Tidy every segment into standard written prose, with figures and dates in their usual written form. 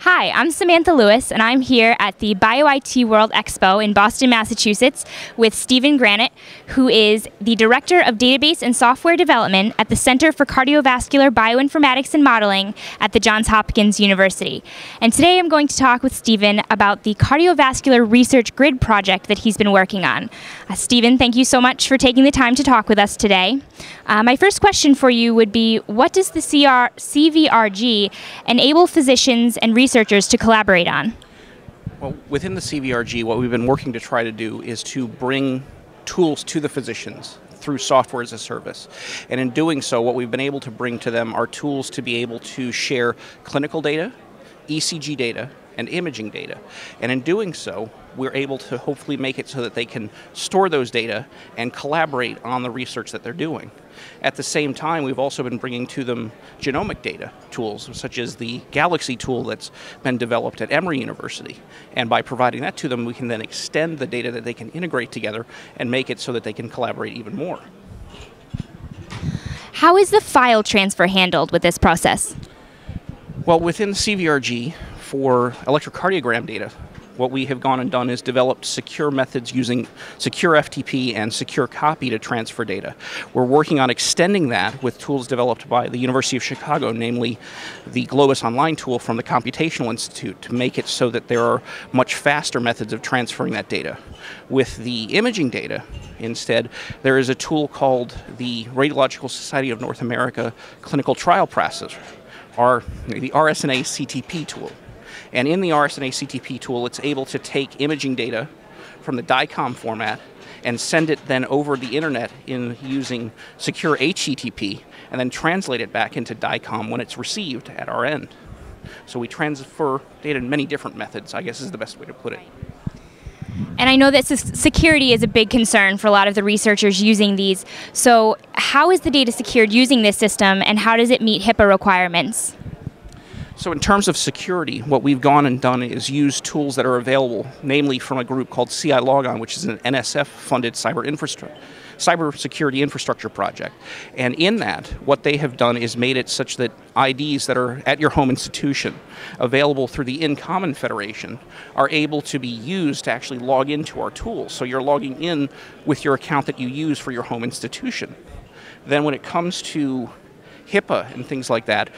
Hi, I'm Samantha Lewis, and I'm here at the BioIT World Expo in Boston, Massachusetts, with Stephen Granite, who is the Director of Database and Software Development at the Center for Cardiovascular Bioinformatics and Modeling at the Johns Hopkins University. And today I'm going to talk with Stephen about the Cardiovascular Research Grid project that he's been working on. Stephen, thank you so much for taking the time to talk with us today. My first question for you would be, what does the CVRG enable physicians and researchers to collaborate on? Well, within the CVRG, what we've been working to try to do is to bring tools to the physicians through software as a service. And in doing so, what we've been able to bring to them are tools to be able to share clinical data, ECG data, and imaging data. And in doing so, we're able to hopefully make it so that they can store those data and collaborate on the research that they're doing. At the same time, we've also been bringing to them genomic data tools, such as the Galaxy tool that's been developed at Emory University. And by providing that to them, we can then extend the data that they can integrate together and make it so that they can collaborate even more. How is the file transfer handled with this process? Well, within CVRG, for electrocardiogram data, what we have gone and done is developed secure methods using secure FTP and secure copy to transfer data. We're working on extending that with tools developed by the University of Chicago, namely the Globus Online tool from the Computational Institute, to make it so that there are much faster methods of transferring that data. With the imaging data, instead, there is a tool called the Radiological Society of North America Clinical Trial Processor, or the RSNA CTP tool. And in the RSNA CTP tool, it's able to take imaging data from the DICOM format and send it then over the internet in using secure HTTP, and then translate it back into DICOM when it's received at our end. So we transfer data in many different methods, I guess is the best way to put it. And I know that security is a big concern for a lot of the researchers using these. So how is the data secured using this system, and how does it meet HIPAA requirements? So in terms of security, what we've gone and done is use tools that are available, namely from a group called CI Logon, which is an NSF-funded cybersecurity infrastructure project. And in that, what they have done is made it such that IDs that are at your home institution, available through the InCommon Federation, are able to be used to actually log into our tools. So you're logging in with your account that you use for your home institution. Then when it comes to HIPAA and things like that,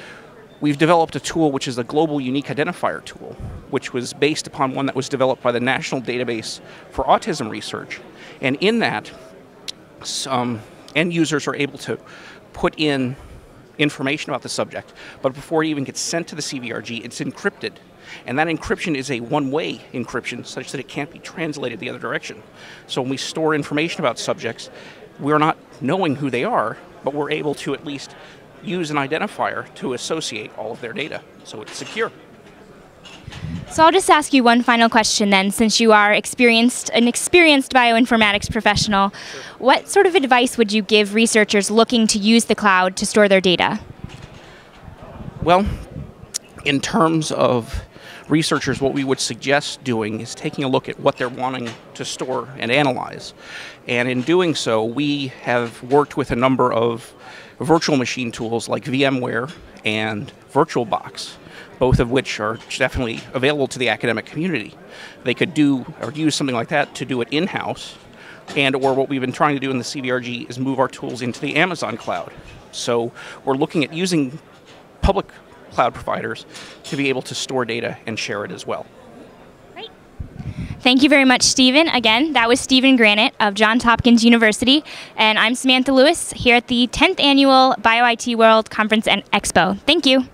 we've developed a tool which is a global unique identifier tool, which was based upon one that was developed by the National Database for Autism Research. And in that, end users are able to put in information about the subject, but before it even gets sent to the CVRG, it's encrypted. And that encryption is a one-way encryption, such that it can't be translated the other direction. So when we store information about subjects, we're not knowing who they are, but we're able to at least use an identifier to associate all of their data, so it's secure. So I'll just ask you one final question then, since you are an experienced bioinformatics professional. Sure. What sort of advice would you give researchers looking to use the cloud to store their data? Well, in terms of researchers, what we would suggest doing is taking a look at what they're wanting to store and analyze. And in doing so, we have worked with a number of virtual machine tools like VMware and VirtualBox, both of which are definitely available to the academic community. They could do or use something like that to do it in-house, and or what we've been trying to do in the CVRG is move our tools into the Amazon cloud. So we're looking at using public cloud providers to be able to store data and share it as well. Great. Thank you very much, Stephen. Again, that was Stephen Granite of Johns Hopkins University, and I'm Samantha Lewis here at the 10th Annual BioIT World Conference and Expo. Thank you.